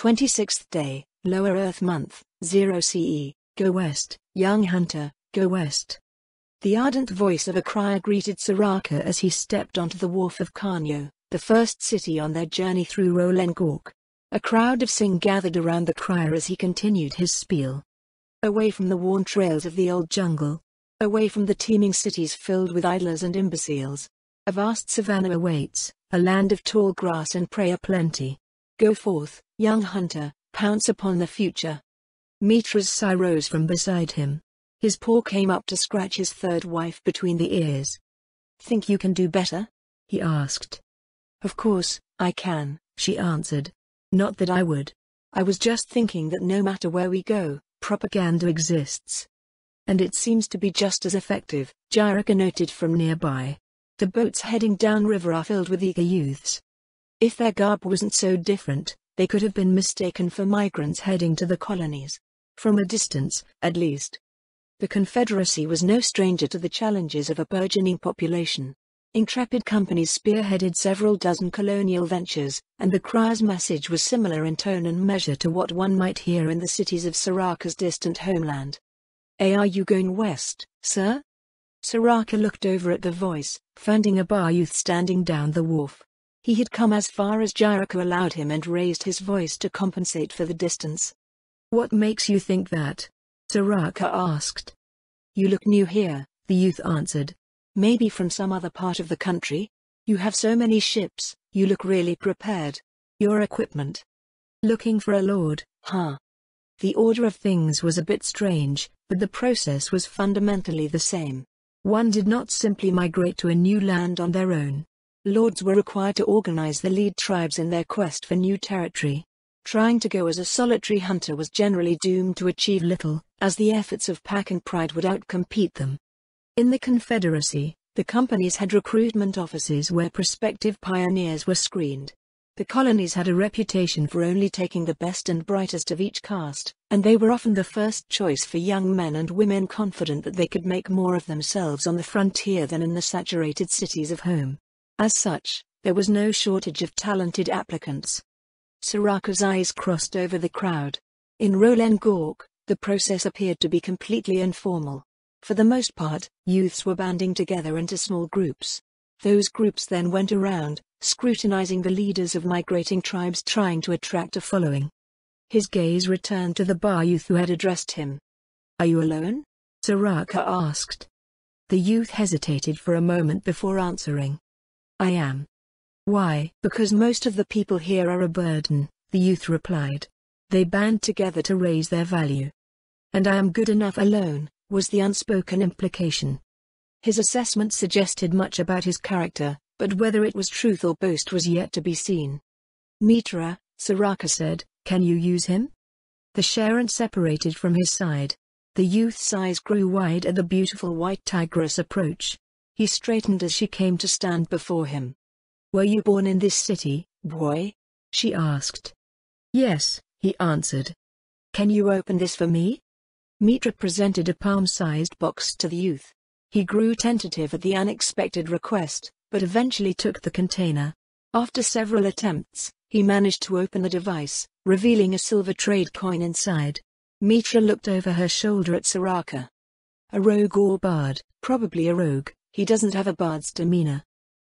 26th day, Lower Earth Month, 0 CE, go west, young hunter, go west. The ardent voice of a crier greeted Soraka as he stepped onto the wharf of Kanyo, the first city on their journey through Rolengork. A crowd of Sing gathered around the crier as he continued his spiel. Away from the worn trails of the old jungle. Away from the teeming cities filled with idlers and imbeciles. A vast savanna awaits, a land of tall grass and prey aplenty. Go forth, young hunter, pounce upon the future. Mitra's sigh rose from beside him. His paw came up to scratch his third wife between the ears. Think you can do better? He asked. Of course, I can, she answered. Not that I would. I was just thinking that no matter where we go, propaganda exists. And it seems to be just as effective, Jiraka noted from nearby. The boats heading downriver are filled with eager youths. If their garb wasn't so different, they could have been mistaken for migrants heading to the colonies. From a distance, at least. The Confederacy was no stranger to the challenges of a burgeoning population. Intrepid companies spearheaded several dozen colonial ventures, and the crier's message was similar in tone and measure to what one might hear in the cities of Soraka's distant homeland. Are you going west, sir? Soraka looked over at the voice, finding a bar youth standing down the wharf. He had come as far as Jiraka allowed him and raised his voice to compensate for the distance. What makes you think that? Soraka asked. You look new here, the youth answered. Maybe from some other part of the country? You have so many ships, you look really prepared. Your equipment. Looking for a lord, huh? The order of things was a bit strange, but the process was fundamentally the same. One did not simply migrate to a new land on their own. Lords were required to organize the lead tribes in their quest for new territory. Trying to go as a solitary hunter was generally doomed to achieve little, as the efforts of pack and pride would outcompete them. In the Confederacy, the companies had recruitment offices where prospective pioneers were screened. The colonies had a reputation for only taking the best and brightest of each caste, and they were often the first choice for young men and women confident that they could make more of themselves on the frontier than in the saturated cities of home. As such, there was no shortage of talented applicants. Soraka's eyes crossed over the crowd. In Rolengork, the process appeared to be completely informal. For the most part, youths were banding together into small groups. Those groups then went around, scrutinizing the leaders of migrating tribes trying to attract a following. His gaze returned to the bar youth who had addressed him. Are you alone? Soraka asked. The youth hesitated for a moment before answering. I am. Why? Because most of the people here are a burden, the youth replied. They band together to raise their value. And I am good enough alone, was the unspoken implication. His assessment suggested much about his character, but whether it was truth or boast was yet to be seen. Mitra, Soraka said, can you use him? The Sharon separated from his side. The youth's eyes grew wide at the beautiful white tigress approach. He straightened as she came to stand before him. Were you born in this city, boy? She asked. Yes, he answered. Can you open this for me? Mitra presented a palm-sized box to the youth. He grew tentative at the unexpected request, but eventually took the container. After several attempts, he managed to open the device, revealing a silver trade coin inside. Mitra looked over her shoulder at Soraka. A rogue or bard, probably a rogue, he doesn't have a bard's demeanor.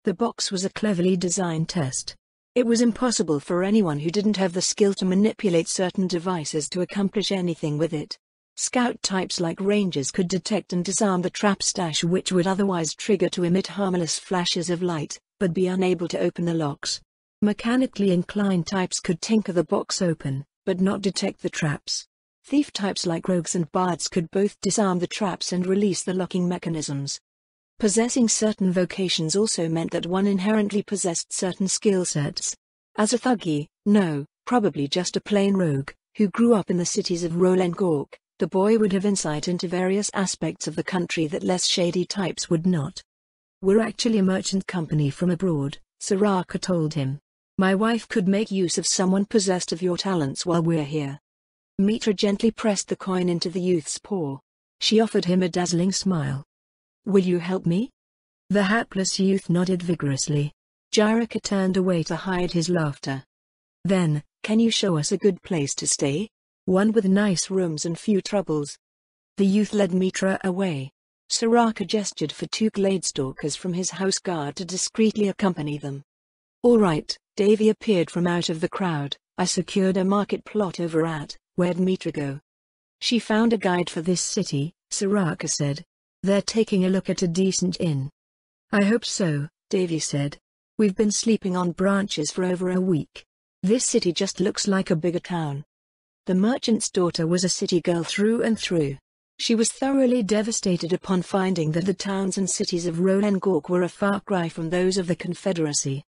The box was a cleverly designed test. It was impossible for anyone who didn't have the skill to manipulate certain devices to accomplish anything with it. Scout types like rangers could detect and disarm the trap stash which would otherwise trigger to emit harmless flashes of light, but be unable to open the locks. Mechanically inclined types could tinker the box open, but not detect the traps. Thief types like rogues and bards could both disarm the traps and release the locking mechanisms. Possessing certain vocations also meant that one inherently possessed certain skill sets. As a thuggy, no, probably just a plain rogue, who grew up in the cities of Rolengork, the boy would have insight into various aspects of the country that less shady types would not. We're actually a merchant company from abroad, Soraka told him. My wife could make use of someone possessed of your talents while we're here. Mitra gently pressed the coin into the youth's paw. She offered him a dazzling smile. Will you help me? The hapless youth nodded vigorously. Jiraka turned away to hide his laughter. Then, Can you show us a good place to stay? One with nice rooms and few troubles. The youth led Mitra away. Soraka gestured for 2 gladestalkers from his house guard to discreetly accompany them. All right, Davy appeared from out of the crowd. I secured a market plot over at, where'd Mitra go? She found a guide for this city, Soraka said. They're taking a look at a decent inn. I hope so, Davy said. We've been sleeping on branches for over a week. This city just looks like a bigger town. The merchant's daughter was a city girl through and through. She was thoroughly devastated upon finding that the towns and cities of Rolengork were a far cry from those of the Confederacy.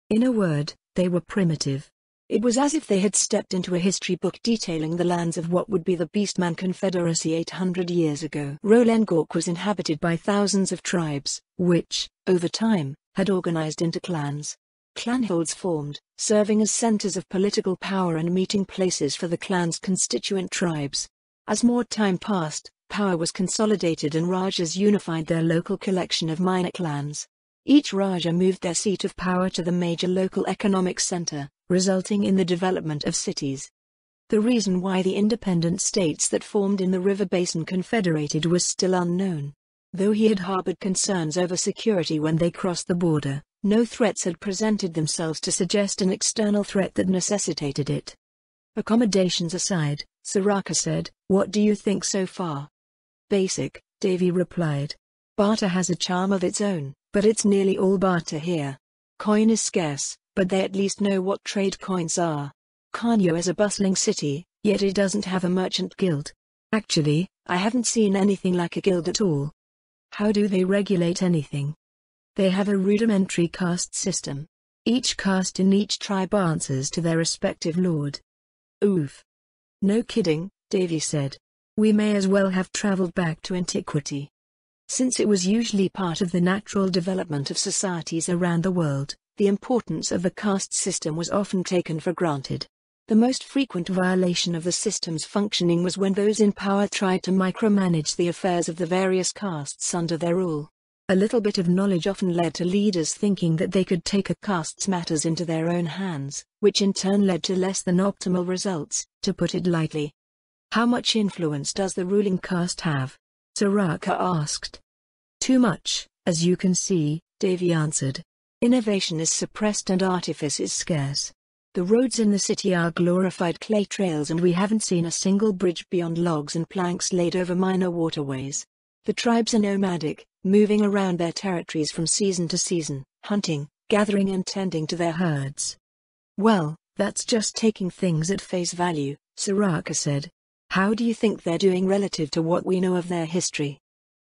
In a word, they were primitive. It was as if they had stepped into a history book detailing the lands of what would be the Beastman Confederacy 800 years ago. Rolengork was inhabited by thousands of tribes, which, over time, had organized into clans. Clanholds formed, serving as centers of political power and meeting places for the clan's constituent tribes. As more time passed, power was consolidated and Rajas unified their local collection of minor clans. Each Raja moved their seat of power to the major local economic center, resulting in the development of cities. The reason why the independent states that formed in the river basin confederated was still unknown. Though he had harbored concerns over security when they crossed the border, no threats had presented themselves to suggest an external threat that necessitated it. Accommodations aside, Soraka said, what do you think so far? Basic, Davy replied. Barter has a charm of its own, but it's nearly all barter here. Coin is scarce, but they at least know what trade coins are. Kanyo is a bustling city, yet it doesn't have a merchant guild. Actually, I haven't seen anything like a guild at all. How do they regulate anything? They have a rudimentary caste system. Each caste in each tribe answers to their respective lord. Oof. No kidding, Davy said. We may as well have traveled back to antiquity. Since it was usually part of the natural development of societies around the world, the importance of the caste system was often taken for granted. The most frequent violation of the system's functioning was when those in power tried to micromanage the affairs of the various castes under their rule. A little bit of knowledge often led to leaders thinking that they could take a caste's matters into their own hands, which in turn led to less than optimal results, to put it lightly. How much influence does the ruling caste have? Soraka asked. Too much, as you can see, Davy answered. Innovation is suppressed and artifice is scarce. The roads in the city are glorified clay trails and we haven't seen a single bridge beyond logs and planks laid over minor waterways. The tribes are nomadic, moving around their territories from season to season, hunting, gathering and tending to their herds. Well, that's just taking things at face value, Soraka said. How do you think they're doing relative to what we know of their history?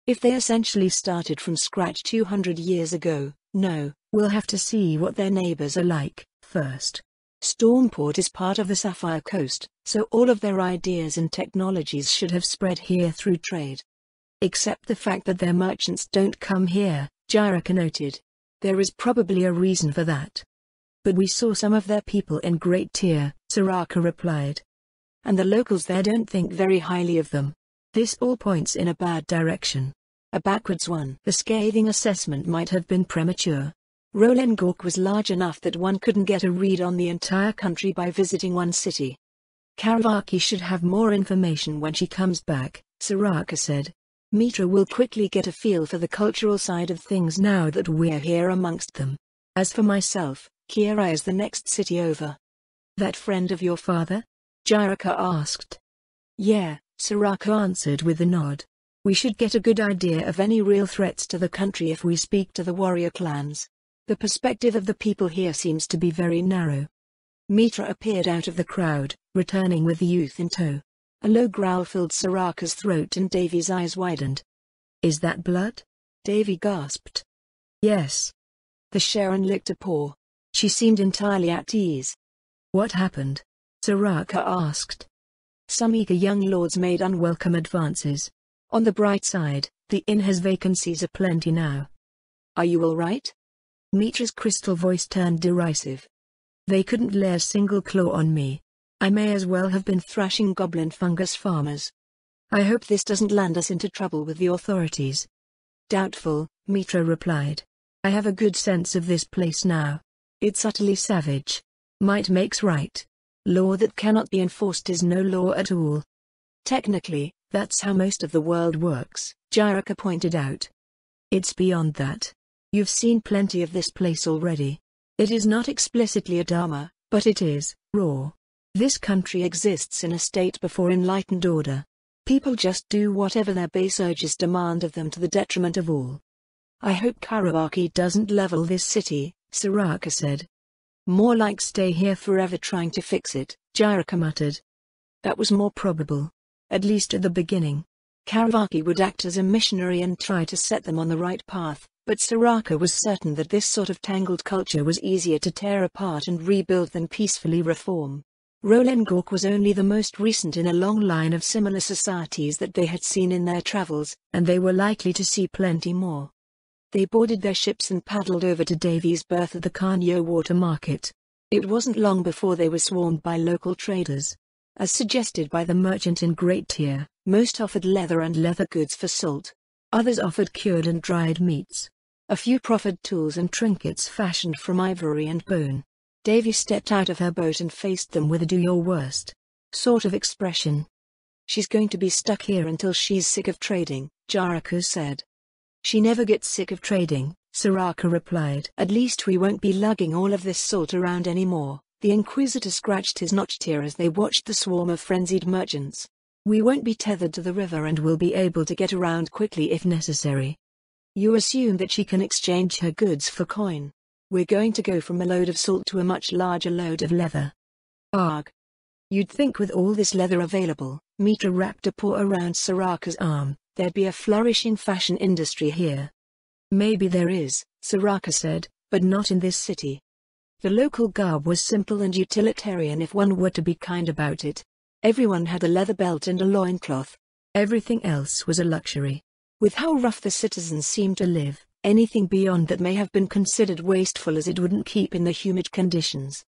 If they essentially started from scratch 200 years ago, no, we'll have to see what their neighbors are like, first. Stormport is part of the Sapphire Coast, so all of their ideas and technologies should have spread here through trade. Except the fact that their merchants don't come here, Jiraka noted. There is probably a reason for that. But we saw some of their people in Great Tier, Soraka replied. And the locals there don't think very highly of them. This all points in a bad direction. A backwards one. The scathing assessment might have been premature. Rolengork was large enough that one couldn't get a read on the entire country by visiting one city. Karavaki should have more information when she comes back, Soraka said. Mitra will quickly get a feel for the cultural side of things now that we're here amongst them. As for myself, Kira is the next city over. That friend of your father? Jiraka asked. Yeah, Soraka answered with a nod. We should get a good idea of any real threats to the country if we speak to the warrior clans. The perspective of the people here seems to be very narrow. Mitra appeared out of the crowd, returning with the youth in tow. A low growl filled Soraka's throat and Davy's eyes widened. Is that blood? Davy gasped. Yes. The Sharon licked a paw. She seemed entirely at ease. What happened? Soraka asked. Some eager young lords made unwelcome advances. On the bright side, the inn has vacancies aplenty now. Are you all right? Mitra's crystal voice turned derisive. They couldn't lay a single claw on me. I may as well have been thrashing goblin fungus farmers. I hope this doesn't land us into trouble with the authorities. Doubtful, Mitra replied. I have a good sense of this place now. It's utterly savage. Might makes right. Law that cannot be enforced is no law at all. Technically, that's how most of the world works, Jiraka pointed out. It's beyond that. You've seen plenty of this place already. It is not explicitly a dharma, but it is raw. This country exists in a state before enlightened order. People just do whatever their base urges demand of them to the detriment of all. I hope Kawabaki doesn't level this city, Soraka said. More like stay here forever trying to fix it, Jiraka muttered. That was more probable. At least at the beginning. Kawabaki would act as a missionary and try to set them on the right path, but Soraka was certain that this sort of tangled culture was easier to tear apart and rebuild than peacefully reform. Rolengork was only the most recent in a long line of similar societies that they had seen in their travels, and they were likely to see plenty more. They boarded their ships and paddled over to Davy's berth at the Kanyo water market. It wasn't long before they were swarmed by local traders. As suggested by the merchant in Great Tier, most offered leather and leather goods for salt. Others offered cured and dried meats. A few proffered tools and trinkets fashioned from ivory and bone. Davy stepped out of her boat and faced them with a do-your-worst sort of expression. She's going to be stuck here until she's sick of trading, Jiraka said. She never gets sick of trading, Soraka replied. At least we won't be lugging all of this salt around anymore. The Inquisitor scratched his notched ear as they watched the swarm of frenzied merchants. We won't be tethered to the river and will be able to get around quickly if necessary. You assume that she can exchange her goods for coin. We're going to go from a load of salt to a much larger load of leather. Arg. You'd think with all this leather available, Mitra wrapped a paw around Soraka's arm, there'd be a flourishing fashion industry here. Maybe there is, Soraka said, but not in this city. The local garb was simple and utilitarian if one were to be kind about it. Everyone had a leather belt and a loincloth. Everything else was a luxury. With how rough the citizens seemed to live, anything beyond that may have been considered wasteful as it wouldn't keep in the humid conditions.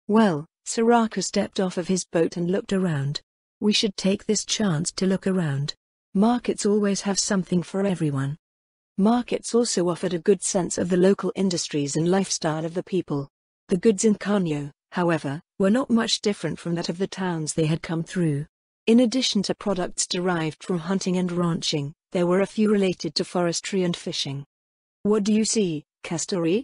Well, Soraka stepped off of his boat and looked around. We should take this chance to look around. Markets always have something for everyone. Markets also offered a good sense of the local industries and lifestyle of the people. The goods in Kanyo, however, were not much different from that of the towns they had come through. In addition to products derived from hunting and ranching, there were a few related to forestry and fishing. What do you see, Castori?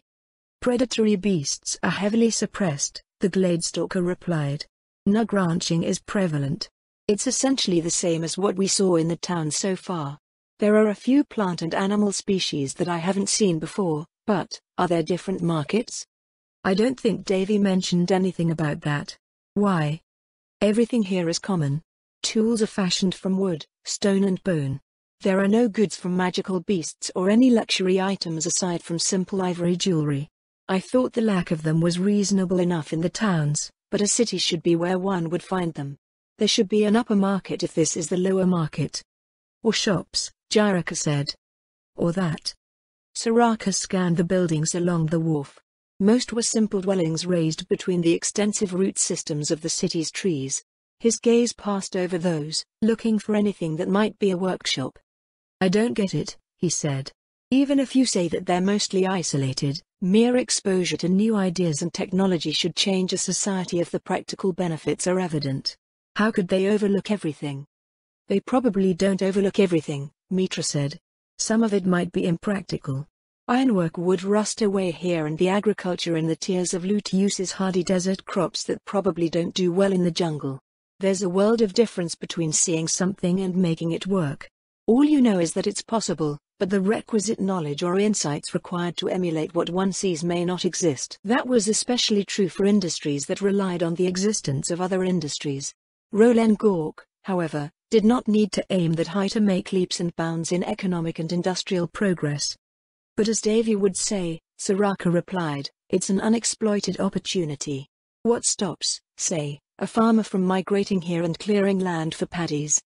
Predatory beasts are heavily suppressed, the Gladestalker replied. Nug ranching is prevalent. It's essentially the same as what we saw in the town so far. There are a few plant and animal species that I haven't seen before, but, are there different markets? I don't think Davy mentioned anything about that. Why? Everything here is common. Tools are fashioned from wood, stone and bone. There are no goods from magical beasts or any luxury items aside from simple ivory jewelry. I thought the lack of them was reasonable enough in the towns, but a city should be where one would find them. There should be an upper market if this is the lower market. Or shops, Jiraka said. Or that. Soraka scanned the buildings along the wharf. Most were simple dwellings raised between the extensive root systems of the city's trees. His gaze passed over those, looking for anything that might be a workshop. I don't get it, he said. Even if you say that they're mostly isolated, mere exposure to new ideas and technology should change a society if the practical benefits are evident. How could they overlook everything? They probably don't overlook everything, Mitra said. Some of it might be impractical. Ironwork would rust away here and the agriculture in the tiers of loot uses hardy desert crops that probably don't do well in the jungle. There's a world of difference between seeing something and making it work. All you know is that it's possible, but the requisite knowledge or insights required to emulate what one sees may not exist. That was especially true for industries that relied on the existence of other industries. Rolengork, however, did not need to aim that high to make leaps and bounds in economic and industrial progress. But as Davy would say, Soraka replied, it's an unexploited opportunity. What stops, say, a farmer from migrating here and clearing land for paddies?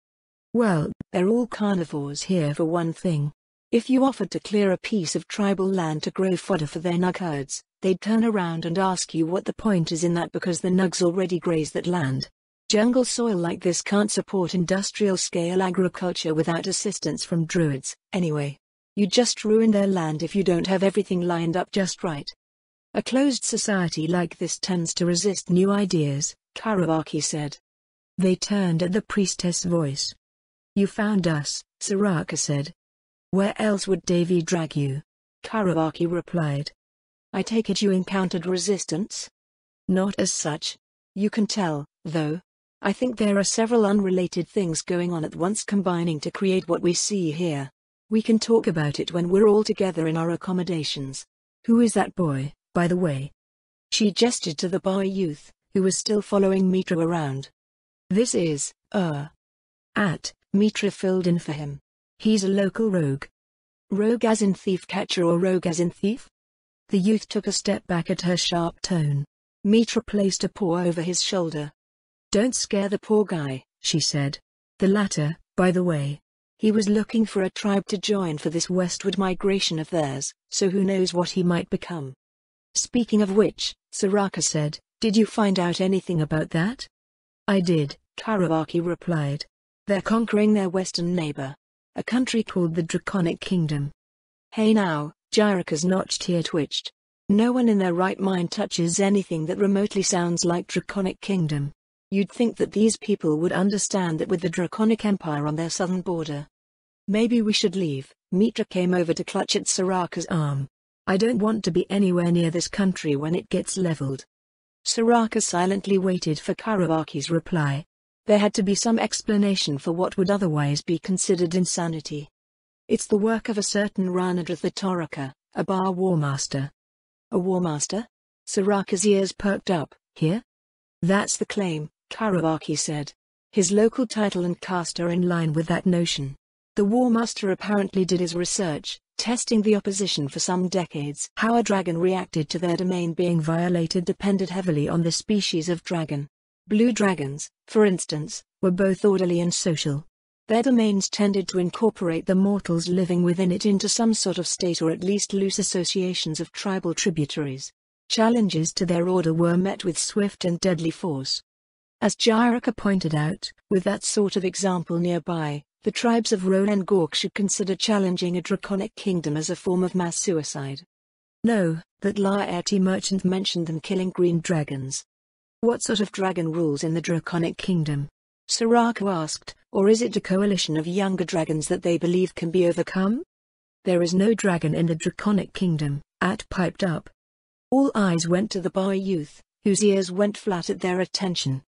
Well, they're all carnivores here for one thing. If you offered to clear a piece of tribal land to grow fodder for their nug herds, they'd turn around and ask you what the point is in that because the nugs already graze that land. Jungle soil like this can't support industrial-scale agriculture without assistance from druids, anyway. You just ruin their land if you don't have everything lined up just right. A closed society like this tends to resist new ideas, Kawabaki said. They turned at the priestess' voice. You found us, Soraka said. Where else would Davy drag you? Kawabaki replied. I take it you encountered resistance? Not as such. You can tell, though. I think there are several unrelated things going on at once combining to create what we see here. We can talk about it when we're all together in our accommodations. Who is that boy, by the way? She gestured to the boy youth, who was still following Mitra around. This is, Mitra filled in for him. He's a local rogue. Rogue as in thief catcher or rogue as in thief? The youth took a step back at her sharp tone. Mitra placed a paw over his shoulder. Don't scare the poor guy, she said. The latter, by the way. He was looking for a tribe to join for this westward migration of theirs, so who knows what he might become. Speaking of which, Soraka said, did you find out anything about that? I did, Kawabaki replied. They're conquering their western neighbor. A country called the Draconic Kingdom. Hey now, Jirika's notched ear twitched. No one in their right mind touches anything that remotely sounds like Draconic Kingdom. You'd think that these people would understand that with the Draconic Empire on their southern border. Maybe we should leave. Mitra came over to clutch at Soraka's arm. I don't want to be anywhere near this country when it gets leveled. Soraka silently waited for Kawabaki's reply. There had to be some explanation for what would otherwise be considered insanity. It's the work of a certain Ranadratha Toraka, a bar warmaster. A warmaster? Soraka's ears perked up. Here? That's the claim, Kawabaki said. His local title and caste are in line with that notion. The warmaster apparently did his research, testing the opposition for some decades. How a dragon reacted to their domain being violated depended heavily on the species of dragon. Blue dragons, for instance, were both orderly and social. Their domains tended to incorporate the mortals living within it into some sort of state or at least loose associations of tribal tributaries. Challenges to their order were met with swift and deadly force. As Jirika pointed out, with that sort of example nearby, the tribes of Roland Gork should consider challenging a draconic kingdom as a form of mass suicide. No, that Laerti merchant mentioned them killing green dragons. What sort of dragon rules in the draconic kingdom? Soraka asked, or is it a coalition of younger dragons that they believe can be overcome? There is no dragon in the draconic kingdom, At piped up. All eyes went to the boy youth, whose ears went flat at their attention.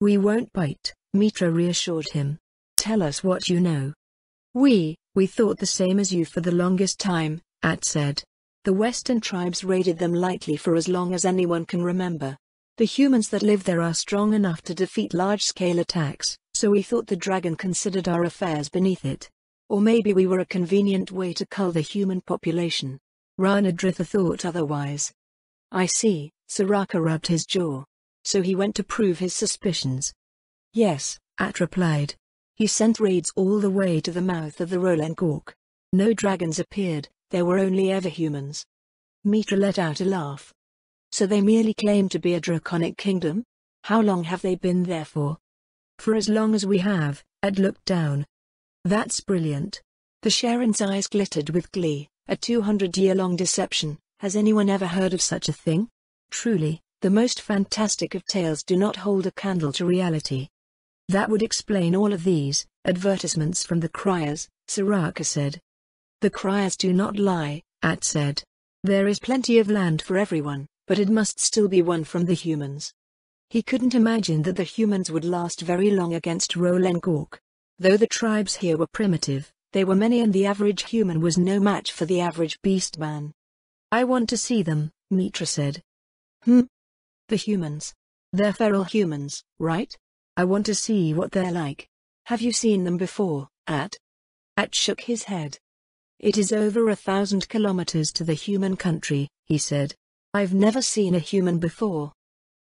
We won't bite, Mitra reassured him. Tell us what you know. We thought the same as you for the longest time, At said. The western tribes raided them lightly for as long as anyone can remember. The humans that live there are strong enough to defeat large-scale attacks, so we thought the dragon considered our affairs beneath it. Or maybe we were a convenient way to cull the human population. Ranadratha thought otherwise. I see, Soraka rubbed his jaw. So he went to prove his suspicions. Yes, At replied. He sent raids all the way to the mouth of the Roland Gork. No dragons appeared, there were only ever humans. Mitra let out a laugh. So they merely claim to be a draconic kingdom? How long have they been there for? For as long as we have, Ed looked down. That's brilliant. The Sharon's eyes glittered with glee, a 200-year-long deception. Has anyone ever heard of such a thing? Truly, the most fantastic of tales do not hold a candle to reality. That would explain all of these advertisements from the criers, Soraka said. The criers do not lie, At said. There is plenty of land for everyone, but it must still be won from the humans. He couldn't imagine that the humans would last very long against Roland Gork. Though the tribes here were primitive, they were many and the average human was no match for the average beastman. I want to see them, Mitra said. The humans. They're feral humans, right? I want to see what they're like. Have you seen them before, At? At shook his head. It is over 1,000 kilometers to the human country, he said. I've never seen a human before.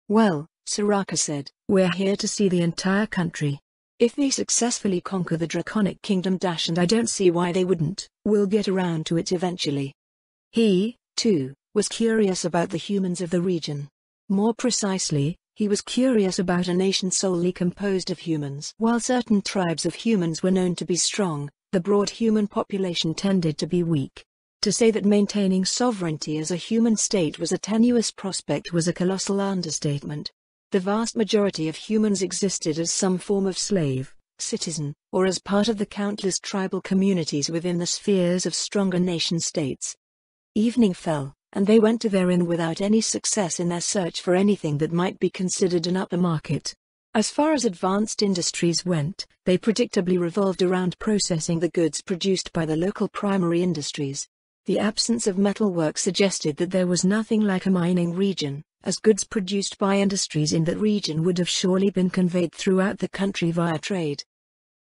Well, Soraka said, we're here to see the entire country. If they successfully conquer the Draconic Kingdom and I don't see why they wouldn't, we'll get around to it eventually. He, too, was curious about the humans of the region. More precisely, he was curious about a nation solely composed of humans. While certain tribes of humans were known to be strong, the broad human population tended to be weak. To say that maintaining sovereignty as a human state was a tenuous prospect was a colossal understatement. The vast majority of humans existed as some form of slave, citizen, or as part of the countless tribal communities within the spheres of stronger nation-states. Evening fell, and they went to their inn without any success in their search for anything that might be considered an upper market. As far as advanced industries went, they predictably revolved around processing the goods produced by the local primary industries. The absence of metalwork suggested that there was nothing like a mining region, as goods produced by industries in that region would have surely been conveyed throughout the country via trade.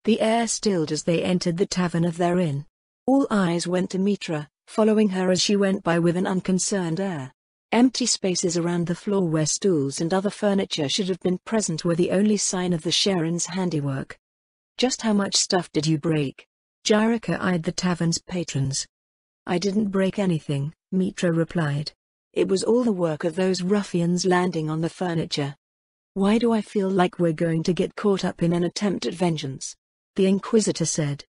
The air stilled as they entered the tavern of their inn. All eyes went to Mitra, following her as she went by with an unconcerned air. Empty spaces around the floor where stools and other furniture should have been present were the only sign of the Sharon's handiwork. "Just how much stuff did you break?" Jyrika eyed the tavern's patrons. "I didn't break anything," Mitra replied. "It was all the work of those ruffians landing on the furniture." "Why do I feel like we're going to get caught up in an attempt at vengeance?" the Inquisitor said.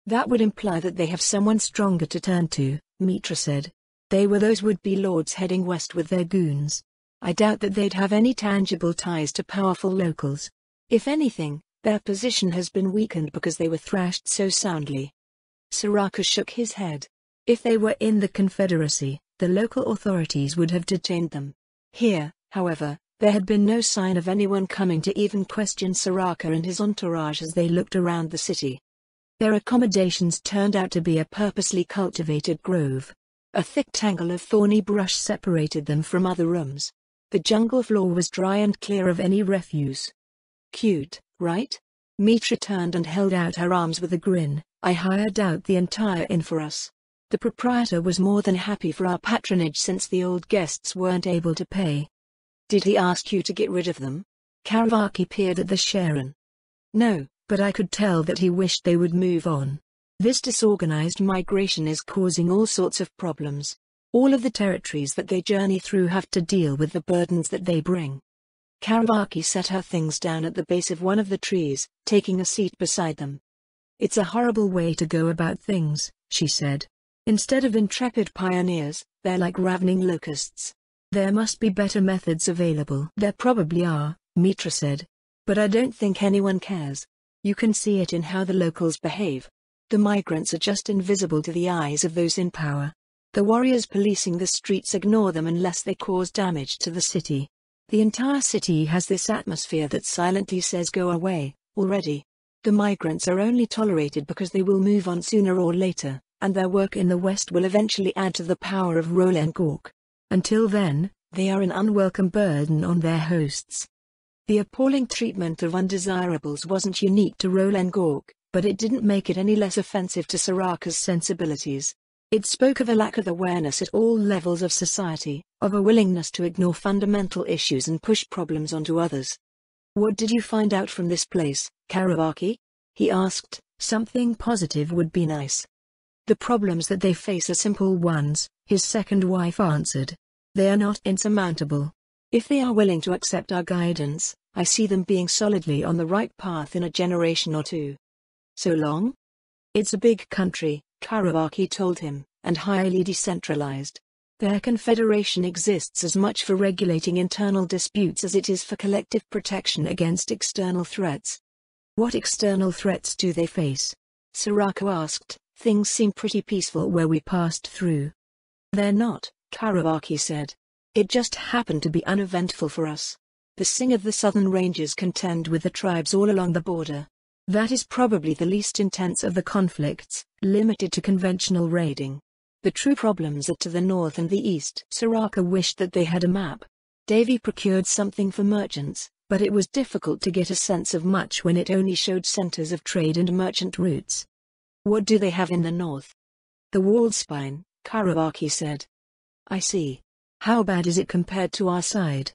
"That would imply that they have someone stronger to turn to," Mitra said. "They were those would-be lords heading west with their goons. I doubt that they'd have any tangible ties to powerful locals. If anything, their position has been weakened because they were thrashed so soundly." Soraka shook his head. "If they were in the Confederacy, the local authorities would have detained them. Here, however, there had been no sign of anyone coming to even question Soraka and his entourage as they looked around the city. Their accommodations turned out to be a purposely cultivated grove. A thick tangle of thorny brush separated them from other rooms. The jungle floor was dry and clear of any refuse. "Cute, right?" Mitra turned and held out her arms with a grin. "I hired out the entire inn for us. The proprietor was more than happy for our patronage since the old guests weren't able to pay." "Did he ask you to get rid of them?" Karavaki peered at the Sharon. "No, but I could tell that he wished they would move on. This disorganized migration is causing all sorts of problems. All of the territories that they journey through have to deal with the burdens that they bring." Karavaki set her things down at the base of one of the trees, taking a seat beside them. "It's a horrible way to go about things," she said. "Instead of intrepid pioneers, they're like ravening locusts. There must be better methods available." "There probably are," Mitra said. "But I don't think anyone cares. You can see it in how the locals behave. The migrants are just invisible to the eyes of those in power. The warriors policing the streets ignore them unless they cause damage to the city. The entire city has this atmosphere that silently says go away, already. The migrants are only tolerated because they will move on sooner or later, and their work in the West will eventually add to the power of Roland Gork. Until then, they are an unwelcome burden on their hosts." The appalling treatment of undesirables wasn't unique to Roland Gork, but it didn't make it any less offensive to Soraka's sensibilities. It spoke of a lack of awareness at all levels of society, of a willingness to ignore fundamental issues and push problems onto others. "What did you find out from this place, Karavaki?" he asked. "Something positive would be nice." "The problems that they face are simple ones," his second wife answered. "They are not insurmountable. If they are willing to accept our guidance, I see them being solidly on the right path in a generation or two." "So long?" "It's a big country," Karavaki told him, "and highly decentralized. Their confederation exists as much for regulating internal disputes as it is for collective protection against external threats." "What external threats do they face?" Soraka asked. "Things seem pretty peaceful where we passed through." "They're not," Karavaki said. "It just happened to be uneventful for us. The Sing of the Southern Ranges contend with the tribes all along the border. That is probably the least intense of the conflicts, limited to conventional raiding. The true problems are to the north and the east." Soraka wished that they had a map. Davy procured something for merchants, but it was difficult to get a sense of much when it only showed centers of trade and merchant routes. "What do they have in the north?" "The wall spine," Karavaki said. "I see. How bad is it compared to our side?"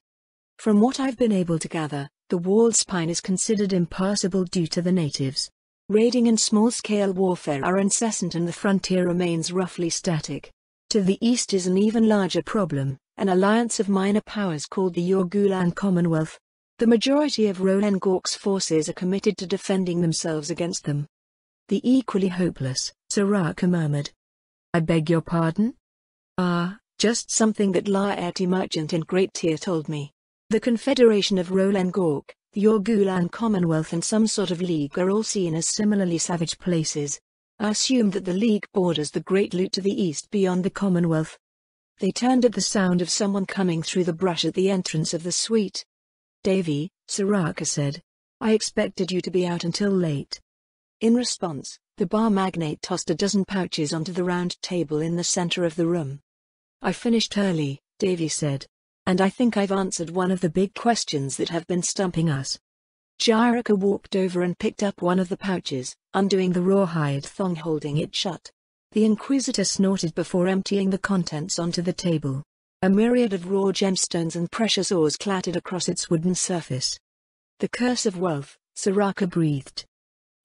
"From what I've been able to gather, the wall spine is considered impassable due to the natives. Raiding and small-scale warfare are incessant and the frontier remains roughly static. To the east is an even larger problem, an alliance of minor powers called the Yorgulan Commonwealth. The majority of Roland Gork's forces are committed to defending themselves against them." "The equally hopeless," Soraka murmured. "I beg your pardon?" "Just something that Laerti merchant in Great Tier told me. The Confederation of Rolengork, the Orgulan Commonwealth and some sort of league are all seen as similarly savage places. I assume that the league borders the Great Loot to the east beyond the Commonwealth. They turned at the sound of someone coming through the brush at the entrance of the suite. Davy, Soraka said. I expected you to be out until late. In response, the bar magnate tossed a dozen pouches onto the round table in the center of the room. I finished early, Davy said. And I think I've answered one of the big questions that have been stumping us. Jirika walked over and picked up one of the pouches, undoing the rawhide thong holding it shut. The Inquisitor snorted before emptying the contents onto the table. A myriad of raw gemstones and precious ores clattered across its wooden surface. The curse of wealth, Soraka breathed.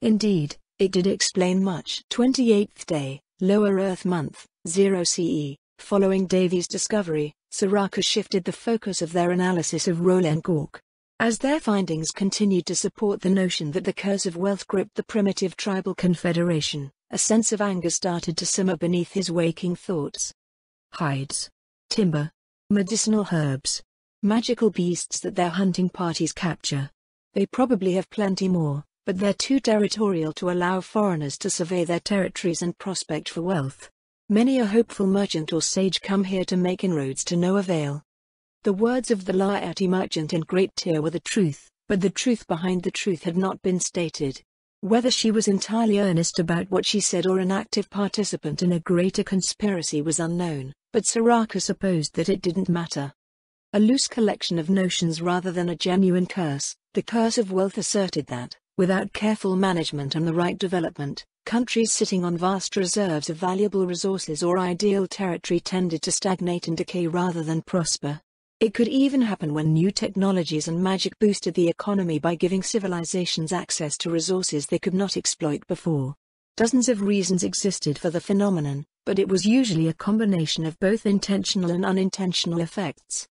Indeed, it did explain much. 28th day, Lower Earth Month, 0 CE. Following Davy's discovery, Soraka shifted the focus of their analysis of Rolengork. As their findings continued to support the notion that the curse of wealth gripped the primitive tribal confederation, a sense of anger started to simmer beneath his waking thoughts. Hides, timber, medicinal herbs, magical beasts that their hunting parties capture. They probably have plenty more, but they're too territorial to allow foreigners to survey their territories and prospect for wealth. Many a hopeful merchant or sage come here to make inroads to no avail. The words of the Laeti merchant in Great Tier were the truth, but the truth behind the truth had not been stated. Whether she was entirely earnest about what she said or an active participant in a greater conspiracy was unknown, but Soraka supposed that it didn't matter. A loose collection of notions rather than a genuine curse, the curse of wealth asserted that, without careful management and the right development, countries sitting on vast reserves of valuable resources or ideal territory tended to stagnate and decay rather than prosper. It could even happen when new technologies and magic boosted the economy by giving civilizations access to resources they could not exploit before. Dozens of reasons existed for the phenomenon, but it was usually a combination of both intentional and unintentional effects.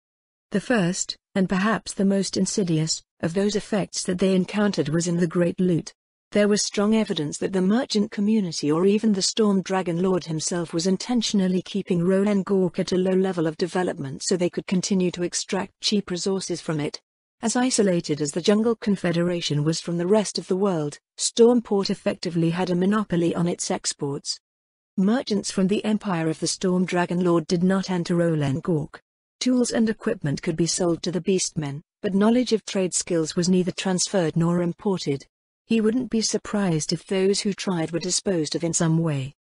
The first, and perhaps the most insidious, of those effects that they encountered was in the Great Loot. There was strong evidence that the merchant community or even the Storm Dragon Lord himself was intentionally keeping Rolengork at a low level of development so they could continue to extract cheap resources from it. As isolated as the Jungle Confederation was from the rest of the world, Stormport effectively had a monopoly on its exports. Merchants from the empire of the Storm Dragon Lord did not enter Rolengork. Tools and equipment could be sold to the Beastmen, but knowledge of trade skills was neither transferred nor imported. He wouldn't be surprised if those who tried were disposed of in some way.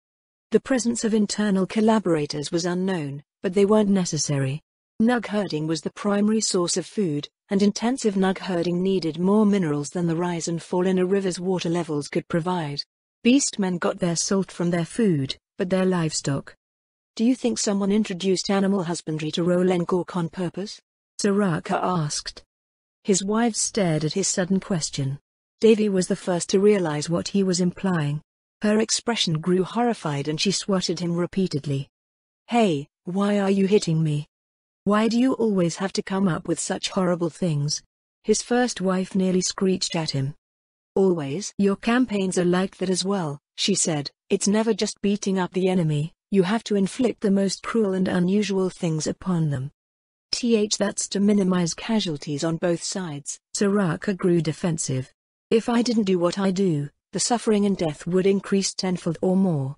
The presence of internal collaborators was unknown, but they weren't necessary. Nug herding was the primary source of food, and intensive nug herding needed more minerals than the rise and fall in a river's water levels could provide. Beastmen got their salt from their food, but their livestock. Do you think someone introduced animal husbandry to Rolengork on purpose? Soraka asked. His wives stared at his sudden question. Davy was the first to realize what he was implying. Her expression grew horrified and she swatted him repeatedly. Hey, why are you hitting me? Why do you always have to come up with such horrible things? His first wife nearly screeched at him. Always. Your campaigns are like that as well, she said. It's never just beating up the enemy, you have to inflict the most cruel and unusual things upon them. That's to minimize casualties on both sides. Soraka grew defensive. If I didn't do what I do, the suffering and death would increase tenfold or more.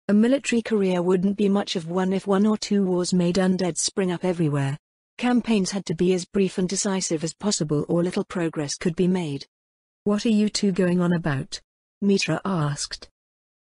A military career wouldn't be much of one if 1 or 2 wars made undead spring up everywhere. Campaigns had to be as brief and decisive as possible or little progress could be made. What are you two going on about? Mitra asked.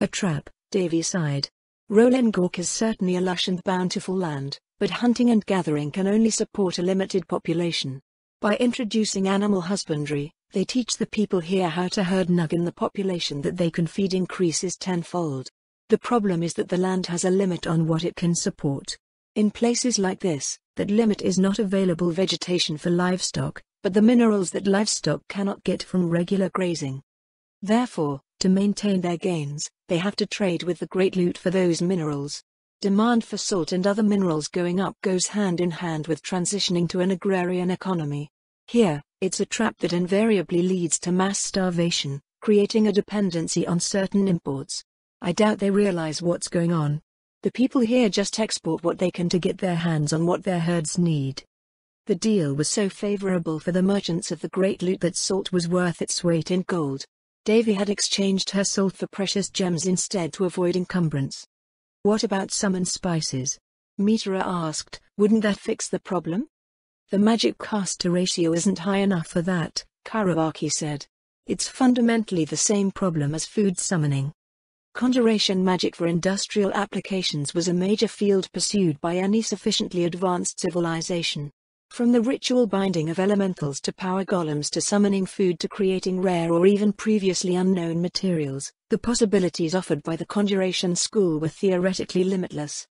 A trap, Davy sighed. Rolengork is certainly a lush and bountiful land, but hunting and gathering can only support a limited population. By introducing animal husbandry, they teach the people here how to herd nug and the population that they can feed increases tenfold. The problem is that the land has a limit on what it can support. In places like this, that limit is not available vegetation for livestock, but the minerals that livestock cannot get from regular grazing. Therefore, to maintain their gains, they have to trade with the Great Loot for those minerals. Demand for salt and other minerals going up goes hand in hand with transitioning to an agrarian economy. Here, it's a trap that invariably leads to mass starvation, creating a dependency on certain imports. I doubt they realize what's going on. The people here just export what they can to get their hands on what their herds need. The deal was so favorable for the merchants of the Great Loot that salt was worth its weight in gold. Davy had exchanged her salt for precious gems instead to avoid encumbrance. What about summoned spices? Mitra asked. Wouldn't that fix the problem? The magic caster ratio isn't high enough for that, Kawasaki said. It's fundamentally the same problem as food summoning. Conjuration magic for industrial applications was a major field pursued by any sufficiently advanced civilization. From the ritual binding of elementals to power golems to summoning food to creating rare or even previously unknown materials, the possibilities offered by the conjuration school were theoretically limitless.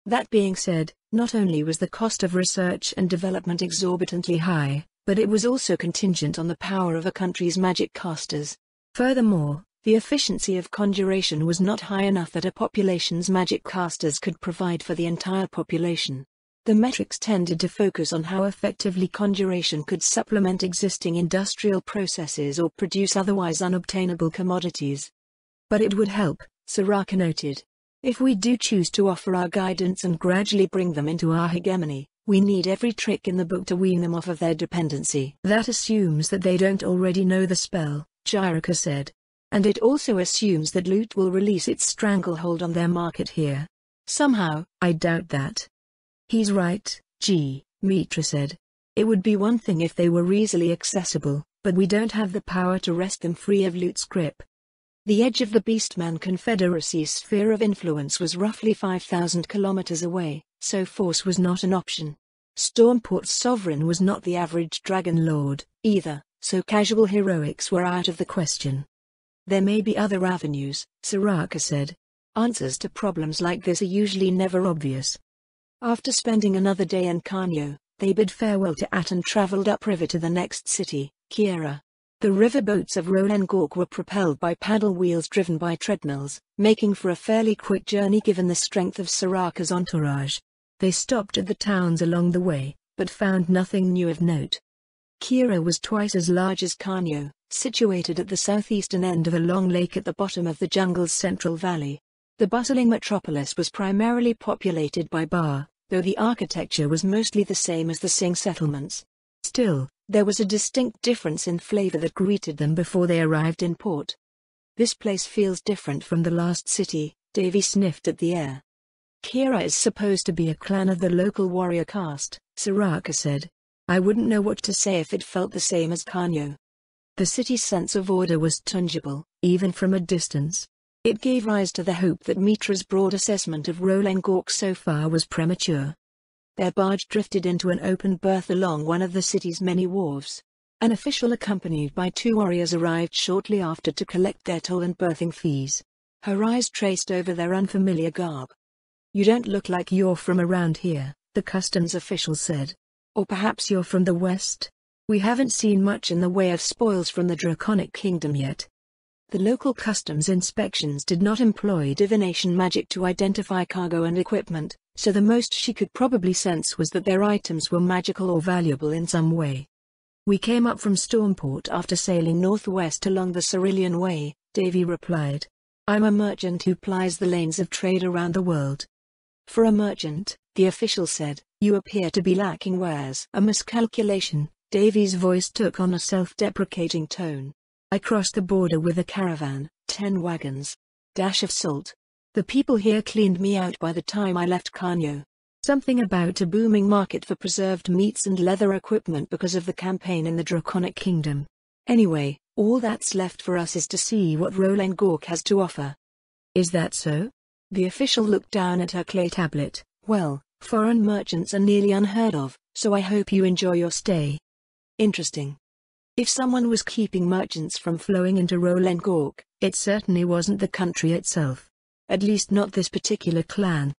That being said, not only was the cost of research and development exorbitantly high, but it was also contingent on the power of a country's magic casters. Furthermore, the efficiency of conjuration was not high enough that a population's magic casters could provide for the entire population. The metrics tended to focus on how effectively conjuration could supplement existing industrial processes or produce otherwise unobtainable commodities. But it would help, Soraka noted. If we do choose to offer our guidance and gradually bring them into our hegemony, we need every trick in the book to wean them off of their dependency. That assumes that they don't already know the spell, Jiraka said. And it also assumes that loot will release its stranglehold on their market here. Somehow, I doubt that. He's right, Mitra said. It would be one thing if they were easily accessible, but we don't have the power to wrest them free of loot's grip. The edge of the Beastman Confederacy's sphere of influence was roughly 5,000 kilometers away, so force was not an option. Stormport's sovereign was not the average Dragon Lord, either, so casual heroics were out of the question. There may be other avenues, Soraka said. Answers to problems like this are usually never obvious. After spending another day in Kanyo, they bid farewell to At and traveled upriver to the next city, Kira. The riverboats of Rolengork were propelled by paddle wheels driven by treadmills, making for a fairly quick journey given the strength of Soraka's entourage. They stopped at the towns along the way, but found nothing new of note. Kira was twice as large as Kanyo, situated at the southeastern end of a long lake at the bottom of the jungle's central valley. The bustling metropolis was primarily populated by Ba, though the architecture was mostly the same as the Sing settlements. Still, there was a distinct difference in flavor that greeted them before they arrived in port. This place feels different from the last city, Davy sniffed at the air. Kira is supposed to be a clan of the local warrior caste, Soraka said. I wouldn't know what to say if it felt the same as Kanyo. The city's sense of order was tangible, even from a distance. It gave rise to the hope that Mitra's broad assessment of Rolengork so far was premature. Their barge drifted into an open berth along one of the city's many wharves. An official accompanied by two warriors arrived shortly after to collect their toll and berthing fees. Her eyes traced over their unfamiliar garb. You don't look like you're from around here, the customs official said. Or perhaps you're from the west? We haven't seen much in the way of spoils from the Draconic Kingdom yet. The local customs inspections did not employ divination magic to identify cargo and equipment, so the most she could probably sense was that their items were magical or valuable in some way. We came up from Stormport after sailing northwest along the Cerulean Way, Davy replied. I'm a merchant who plies the lanes of trade around the world. For a merchant, the official said, you appear to be lacking wares. A miscalculation, Davy's voice took on a self-deprecating tone. I crossed the border with a caravan, 10 wagons. Dash of salt. The people here cleaned me out by the time I left Kanyo. Something about a booming market for preserved meats and leather equipment because of the campaign in the Draconic Kingdom. Anyway, all that's left for us is to see what Rolengork has to offer. Is that so? The official looked down at her clay tablet. Well, foreign merchants are nearly unheard of, so I hope you enjoy your stay. Interesting. If someone was keeping merchants from flowing into Rolengork, it certainly wasn't the country itself. At least not this particular clan.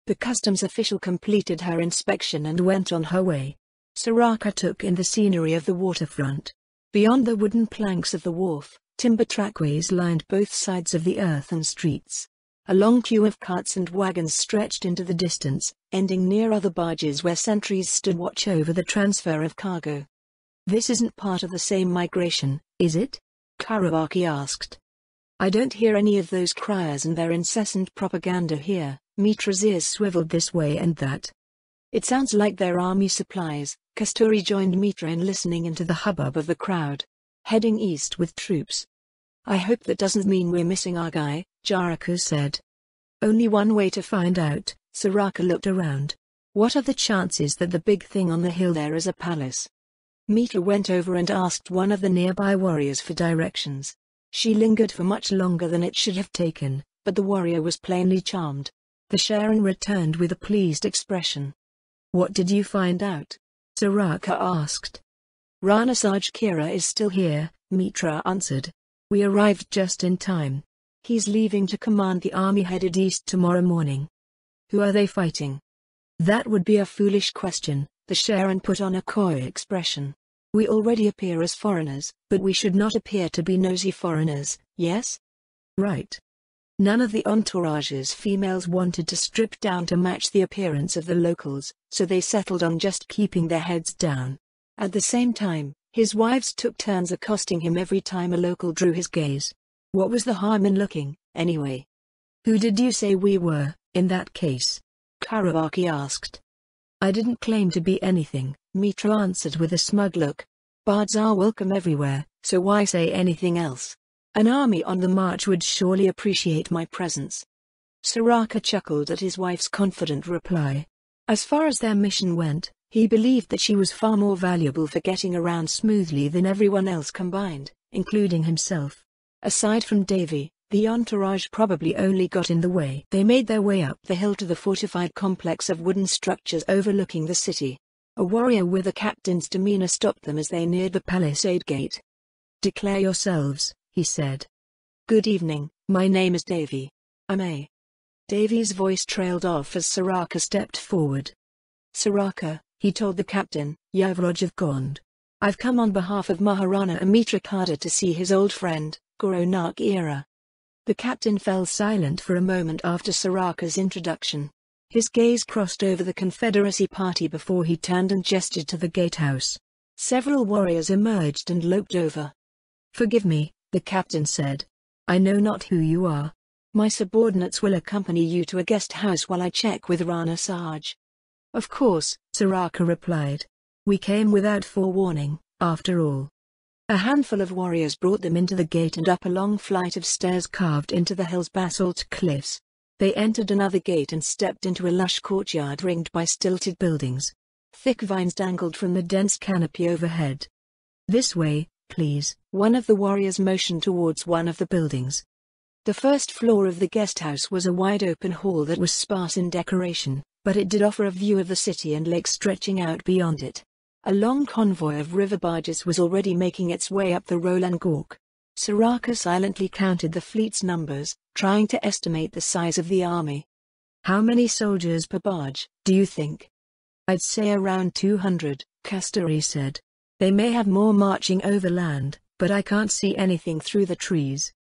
The customs official completed her inspection and went on her way. Soraka took in the scenery of the waterfront. Beyond the wooden planks of the wharf, timber trackways lined both sides of the earthen streets. A long queue of carts and wagons stretched into the distance, ending near other barges where sentries stood watch over the transfer of cargo. This isn't part of the same migration, is it? Kawasaki asked. I don't hear any of those criers and their incessant propaganda here. Mitra's ears swiveled this way and that. It sounds like their army supplies, Kasturi joined Mitra in listening into the hubbub of the crowd. Heading east with troops. I hope that doesn't mean we're missing our guy, Jariku said. Only one way to find out. Soraka looked around. What are the chances that the big thing on the hill there is a palace? Mitra went over and asked one of the nearby warriors for directions. She lingered for much longer than it should have taken, but the warrior was plainly charmed. The Sharon returned with a pleased expression. What did you find out? Soraka asked. Rana Saj Kira is still here, Mitra answered. We arrived just in time. He's leaving to command the army headed east tomorrow morning. Who are they fighting? That would be a foolish question, the Sharon put on a coy expression. We already appear as foreigners, but we should not appear to be nosy foreigners, yes? Right. None of the entourage's females wanted to strip down to match the appearance of the locals, so they settled on just keeping their heads down. At the same time, his wives took turns accosting him every time a local drew his gaze. What was the harm in looking, anyway? Who did you say we were, in that case? Karawaki asked. I didn't claim to be anything, Mitra answered with a smug look. Bards are welcome everywhere, so why say anything else? An army on the march would surely appreciate my presence. Soraka chuckled at his wife's confident reply. As far as their mission went, he believed that she was far more valuable for getting around smoothly than everyone else combined, including himself. Aside from Devi, the entourage probably only got in the way. They made their way up the hill to the fortified complex of wooden structures overlooking the city. A warrior with a captain's demeanor stopped them as they neared the palisade gate. Declare yourselves, he said. Good evening, my name is Devi. I'm a. Devi's voice trailed off as Soraka stepped forward. Soraka, he told the captain, Yavraj of Gond. I've come on behalf of Maharana Amitra Kada to see his old friend, Guru Nanak Era. The captain fell silent for a moment after Soraka's introduction. His gaze crossed over the Confederacy party before he turned and gestured to the gatehouse. Several warriors emerged and loped over. Forgive me, the captain said. I know not who you are. My subordinates will accompany you to a guest house while I check with Rana Saj. Of course, Soraka replied. We came without forewarning, after all. A handful of warriors brought them into the gate and up a long flight of stairs carved into the hill's basalt cliffs. They entered another gate and stepped into a lush courtyard ringed by stilted buildings. Thick vines dangled from the dense canopy overhead. This way, please, one of the warriors motioned towards one of the buildings. The first floor of the guest house was a wide-open hall that was sparse in decoration, but it did offer a view of the city and lake stretching out beyond it. A long convoy of river barges was already making its way up the Roland Gork. Soraka silently counted the fleet's numbers, trying to estimate the size of the army. How many soldiers per barge, do you think? I'd say around 200, Kasturi said. They may have more marching overland, but I can't see anything through the trees.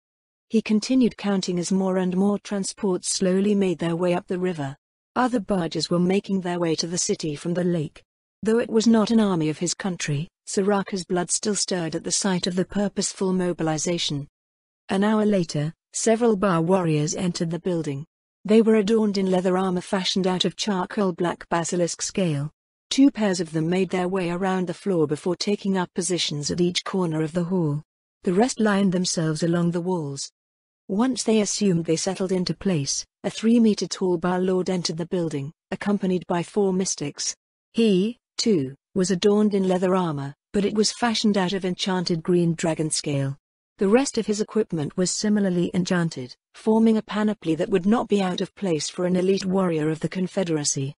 He continued counting as more and more transports slowly made their way up the river. Other barges were making their way to the city from the lake. Though it was not an army of his country, Soraka's blood still stirred at the sight of the purposeful mobilization. An hour later, several Bar warriors entered the building. They were adorned in leather armor fashioned out of charcoal black basilisk scale. 2 pairs of them made their way around the floor before taking up positions at each corner of the hall. The rest lined themselves along the walls. Once they assumed they settled into place, a 3-meter-tall Bar Lord entered the building, accompanied by 4 mystics. He, too, was adorned in leather armor, but it was fashioned out of enchanted green dragon scale. The rest of his equipment was similarly enchanted, forming a panoply that would not be out of place for an elite warrior of the Confederacy.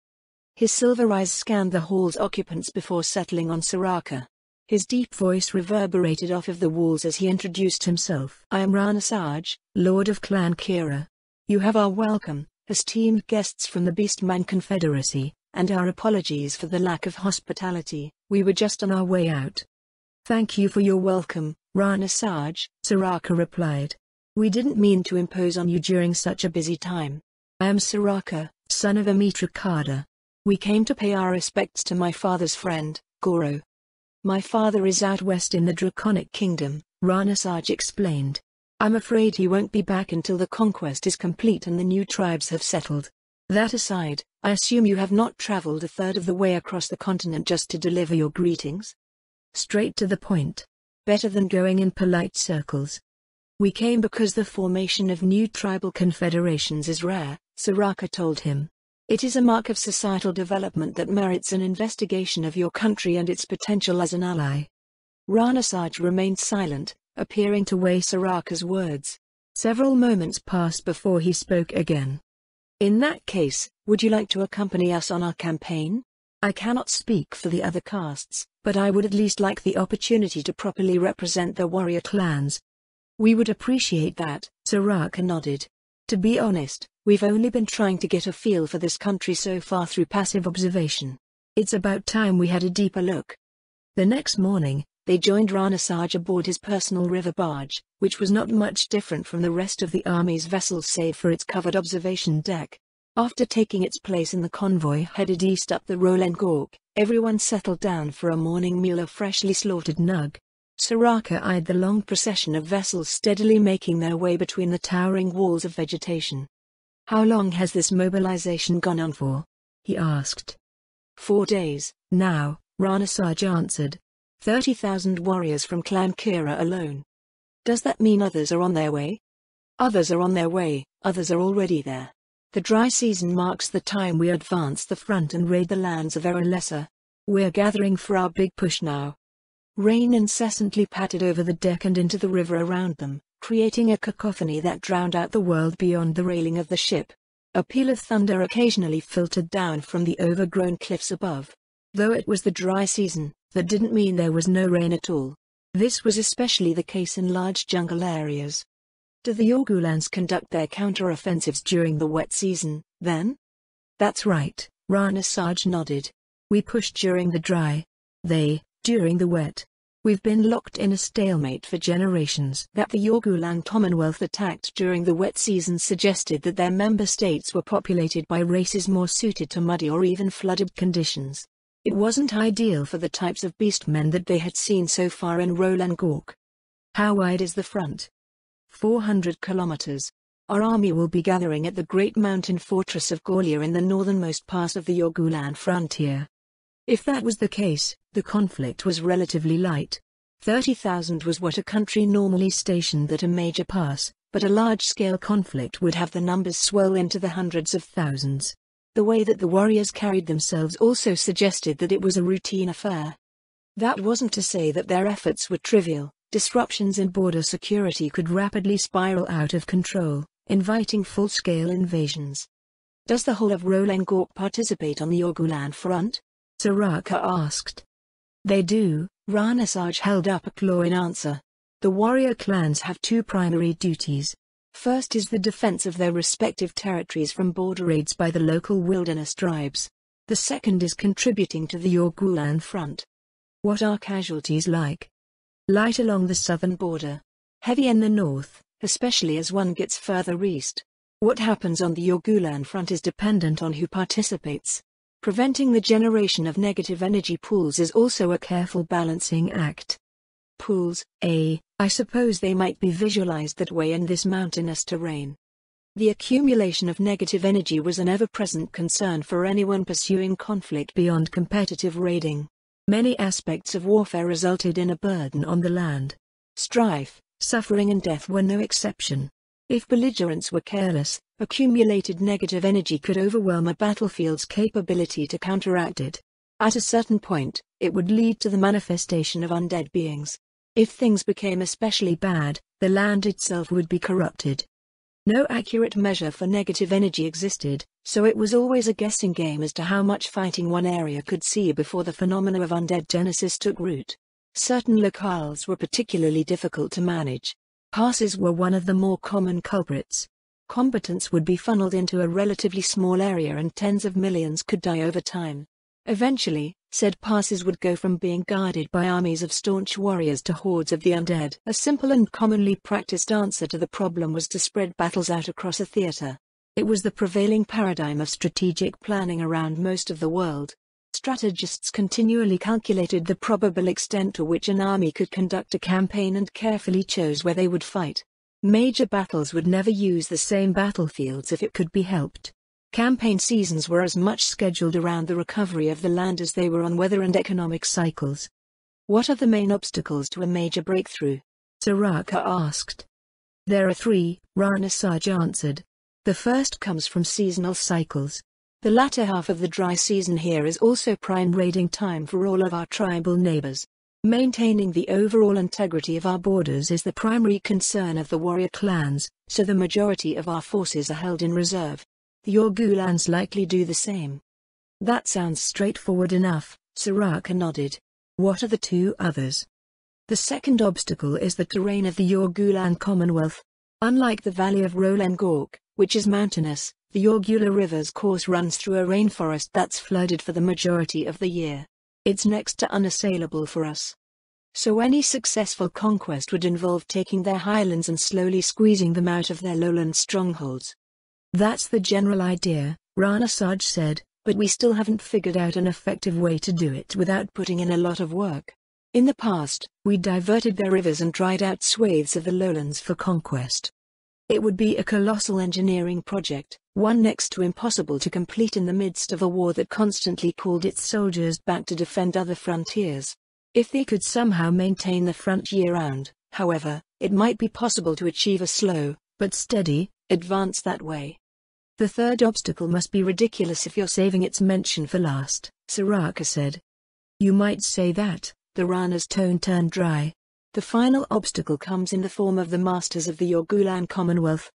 His silver eyes scanned the hall's occupants before settling on Soraka. His deep voice reverberated off of the walls as he introduced himself. I am Rana Saj, Lord of Clan Kira. You have our welcome, esteemed guests from the Beastman Confederacy, and our apologies for the lack of hospitality. We were just on our way out. Thank you for your welcome, Rana Saj, Soraka replied. We didn't mean to impose on you during such a busy time. I am Soraka, son of Amitra Kada. We came to pay our respects to my father's friend, Goro. My father is out west in the Draconic Kingdom, Rana Saj explained. I'm afraid he won't be back until the conquest is complete and the new tribes have settled. That aside, I assume you have not traveled a third of the way across the continent just to deliver your greetings? Straight to the point. Better than going in polite circles. We came because the formation of new tribal confederations is rare, Soraka told him. It is a mark of societal development that merits an investigation of your country and its potential as an ally. Ranasaj remained silent, appearing to weigh Soraka's words. Several moments passed before he spoke again. In that case, would you like to accompany us on our campaign? I cannot speak for the other castes, but I would at least like the opportunity to properly represent the warrior clans. We would appreciate that, Soraka nodded. To be honest, we've only been trying to get a feel for this country so far through passive observation. It's about time we had a deeper look. The next morning, they joined Ranasaj aboard his personal river barge, which was not much different from the rest of the army's vessels save for its covered observation deck. After taking its place in the convoy headed east up the Roland Gork, everyone settled down for a morning meal of freshly slaughtered nug. Soraka eyed the long procession of vessels steadily making their way between the towering walls of vegetation. How long has this mobilization gone on for? He asked. 4 days, now, Ranasaj answered. 30,000 warriors from Clan Kira alone. Does that mean others are on their way? Others are on their way, others are already there. The dry season marks the time we advance the front and raid the lands of Erelessa. We're gathering for our big push now. Rain incessantly pattered over the deck and into the river around them, creating a cacophony that drowned out the world beyond the railing of the ship. A peal of thunder occasionally filtered down from the overgrown cliffs above. Though it was the dry season, that didn't mean there was no rain at all. This was especially the case in large jungle areas. Do the Yorgulans conduct their counter-offensives during the wet season, then? That's right, Ranasaj nodded. We push during the dry. They, during the wet. We've been locked in a stalemate for generations. That the Yorgulan Commonwealth attacked during the wet season suggested that their member states were populated by races more suited to muddy or even flooded conditions. It wasn't ideal for the types of beastmen that they had seen so far in Roland Gork. How wide is the front? 400 kilometers. Our army will be gathering at the great mountain fortress of Gorlia in the northernmost part of the Yorgulan frontier. If that was the case, the conflict was relatively light. 30,000 was what a country normally stationed at a major pass, but a large-scale conflict would have the numbers swell into the hundreds of thousands. The way that the warriors carried themselves also suggested that it was a routine affair. That wasn't to say that their efforts were trivial. Disruptions in border security could rapidly spiral out of control, inviting full-scale invasions. Does the whole of Roland Gork participate on the Yorgulan front? Soraka asked. They do, Ranasaj held up a claw in answer. The warrior clans have two primary duties. First is the defense of their respective territories from border raids by the local wilderness tribes. The second is contributing to the Yorgulan front. What are casualties like? Light along the southern border. Heavy in the north, especially as one gets further east. What happens on the Yorgulan front is dependent on who participates. Preventing the generation of negative energy pools is also a careful balancing act. Pools, I suppose they might be visualized that way in this mountainous terrain. The accumulation of negative energy was an ever-present concern for anyone pursuing conflict beyond competitive raiding. Many aspects of warfare resulted in a burden on the land. Strife, suffering and death were no exception. If belligerents were careless, accumulated negative energy could overwhelm a battlefield's capability to counteract it. At a certain point, it would lead to the manifestation of undead beings. If things became especially bad, the land itself would be corrupted. No accurate measure for negative energy existed, so it was always a guessing game as to how much fighting one area could see before the phenomena of undead genesis took root. Certain locales were particularly difficult to manage. Passes were one of the more common culprits. Combatants would be funneled into a relatively small area and tens of millions could die over time. Eventually, said passes would go from being guarded by armies of staunch warriors to hordes of the undead. A simple and commonly practiced answer to the problem was to spread battles out across a theater. It was the prevailing paradigm of strategic planning around most of the world. Strategists continually calculated the probable extent to which an army could conduct a campaign and carefully chose where they would fight. Major battles would never use the same battlefields if it could be helped. Campaign seasons were as much scheduled around the recovery of the land as they were on weather and economic cycles. What are the main obstacles to a major breakthrough? Soraka asked. There are three, Rana Saj answered. The first comes from seasonal cycles. The latter half of the dry season here is also prime raiding time for all of our tribal neighbors. Maintaining the overall integrity of our borders is the primary concern of the warrior clans, so the majority of our forces are held in reserve. The Yorgulans likely do the same. That sounds straightforward enough, Soraka nodded. What are the two others? The second obstacle is the terrain of the Yorgulan Commonwealth. Unlike the valley of Rolengork, which is mountainous, the Yorgula River's course runs through a rainforest that's flooded for the majority of the year. It's next to unassailable for us. So any successful conquest would involve taking their highlands and slowly squeezing them out of their lowland strongholds. That's the general idea, Rana Saj said, but we still haven't figured out an effective way to do it without putting in a lot of work. In the past, we diverted their rivers and dried out swathes of the lowlands for conquest. It would be a colossal engineering project, one next to impossible to complete in the midst of a war that constantly called its soldiers back to defend other frontiers. If they could somehow maintain the front year-round, however, it might be possible to achieve a slow, but steady, advance that way. The third obstacle must be ridiculous if you're saving its mention for last, Soraka said. You might say that. The Rana's tone turned dry. The final obstacle comes in the form of the masters of the Yorgulan Commonwealth.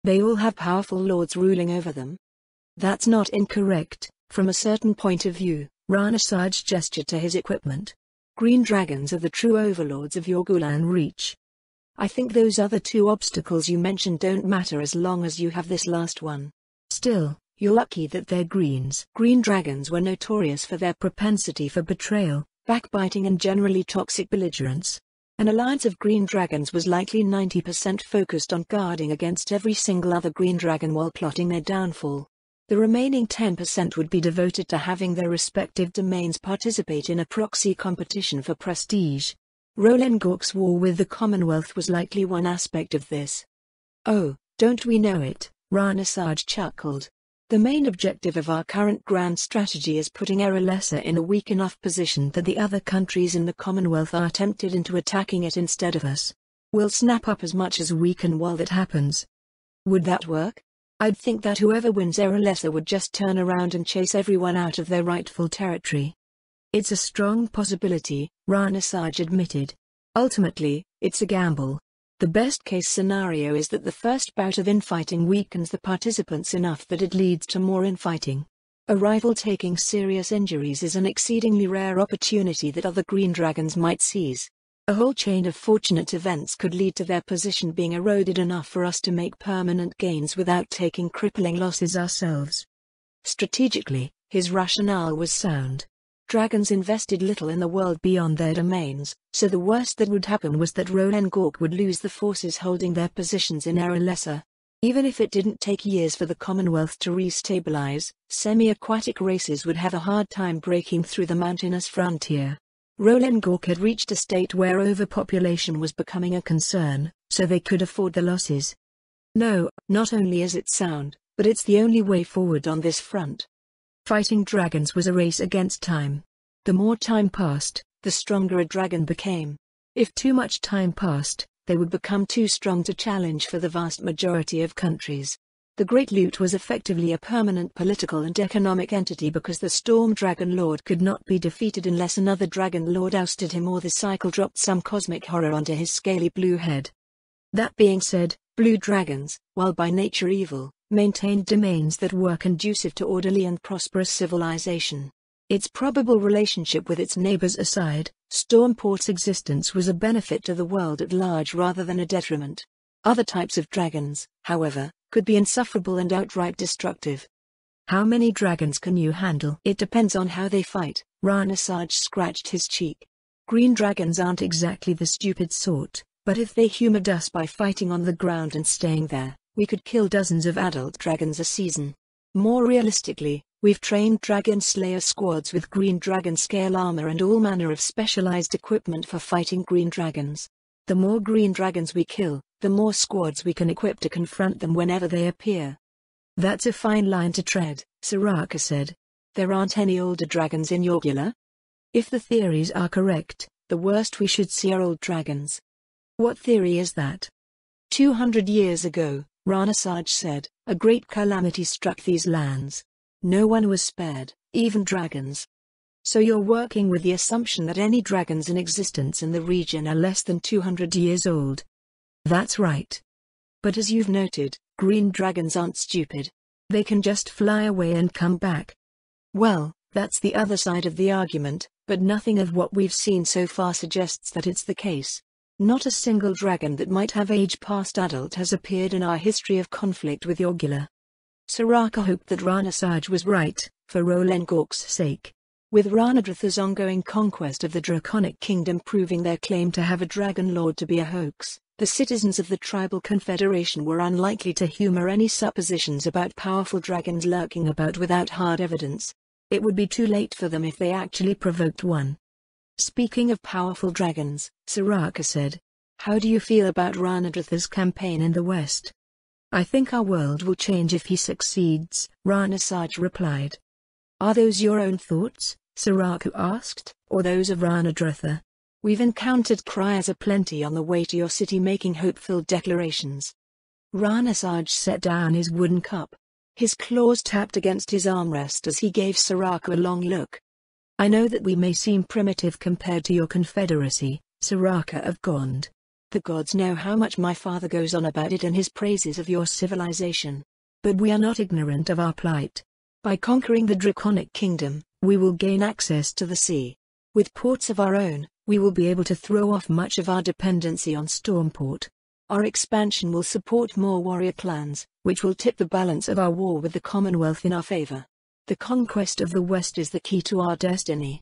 They all have powerful lords ruling over them. That's not incorrect, from a certain point of view, Rana Saj gestured to his equipment. Green dragons are the true overlords of Yorgulan Reach. I think those other two obstacles you mentioned don't matter as long as you have this last one. Still, you're lucky that they're greens. Green dragons were notorious for their propensity for betrayal, backbiting and generally toxic belligerence. An alliance of green dragons was likely 90% focused on guarding against every single other green dragon while plotting their downfall. The remaining 10% would be devoted to having their respective domains participate in a proxy competition for prestige. Rolengork's war with the Commonwealth was likely one aspect of this. Oh, don't we know it, Rana Saj chuckled. The main objective of our current grand strategy is putting Erelessa in a weak enough position that the other countries in the Commonwealth are tempted into attacking it instead of us. We'll snap up as much as we can while that happens. Would that work? I'd think that whoever wins Erelessa would just turn around and chase everyone out of their rightful territory. It's a strong possibility, Rana Saj admitted. Ultimately, it's a gamble. The best-case scenario is that the first bout of infighting weakens the participants enough that it leads to more infighting. A rival taking serious injuries is an exceedingly rare opportunity that other green dragons might seize. A whole chain of fortunate events could lead to their position being eroded enough for us to make permanent gains without taking crippling losses ourselves. Strategically, his rationale was sound. Dragons invested little in the world beyond their domains, so the worst that would happen was that Rolengork would lose the forces holding their positions in Erelessa. Even if it didn't take years for the Commonwealth to restabilize, semi-aquatic races would have a hard time breaking through the mountainous frontier. Rolengork had reached a state where overpopulation was becoming a concern, so they could afford the losses. No, not only is it sound, but it's the only way forward on this front. Fighting dragons was a race against time. The more time passed, the stronger a dragon became. If too much time passed, they would become too strong to challenge for the vast majority of countries. The Great Loot was effectively a permanent political and economic entity because the Storm Dragon Lord could not be defeated unless another Dragon Lord ousted him or the cycle dropped some cosmic horror onto his scaly blue head. That being said, blue dragons, while by nature evil, maintained domains that were conducive to orderly and prosperous civilization. Its probable relationship with its neighbors aside, Stormport's existence was a benefit to the world at large rather than a detriment. Other types of dragons, however, could be insufferable and outright destructive. How many dragons can you handle? It depends on how they fight. Rana Saj scratched his cheek. Green dragons aren't exactly the stupid sort, but if they humored us by fighting on the ground and staying there, we could kill dozens of adult dragons a season. More realistically, we've trained dragon slayer squads with green dragon scale armor and all manner of specialized equipment for fighting green dragons. The more green dragons we kill, the more squads we can equip to confront them whenever they appear. That's a fine line to tread, Soraka said. There aren't any older dragons in Yorgula? If the theories are correct, the worst we should see are old dragons. What theory is that? 200 years ago, Ranasaj said, a great calamity struck these lands. No one was spared, even dragons. So you're working with the assumption that any dragons in existence in the region are less than 200 years old. That's right. But as you've noted, green dragons aren't stupid. They can just fly away and come back. Well, that's the other side of the argument, but nothing of what we've seen so far suggests that it's the case. Not a single dragon that might have aged past adult has appeared in our history of conflict with Yorgula. Soraka hoped that Ranasaj was right, for Rolengork's sake. With Ranadratha's ongoing conquest of the Draconic Kingdom proving their claim to have a Dragon Lord to be a hoax, the citizens of the Tribal Confederation were unlikely to humor any suppositions about powerful dragons lurking about without hard evidence. It would be too late for them if they actually provoked one. Speaking of powerful dragons, Soraka said, how do you feel about Ranadratha's campaign in the west? I think our world will change if he succeeds, Ranasaj replied. Are those your own thoughts, Soraka asked, or those of Ranadratha? We've encountered criers aplenty on the way to your city making hope-filled declarations. Ranasaj set down his wooden cup. His claws tapped against his armrest as he gave Soraka a long look. I know that we may seem primitive compared to your confederacy, Soraka of Gond. The gods know how much my father goes on about it in his praises of your civilization. But we are not ignorant of our plight. By conquering the Draconic Kingdom, we will gain access to the sea. With ports of our own, we will be able to throw off much of our dependency on Stormport. Our expansion will support more warrior clans, which will tip the balance of our war with the Commonwealth in our favor. The conquest of the West is the key to our destiny.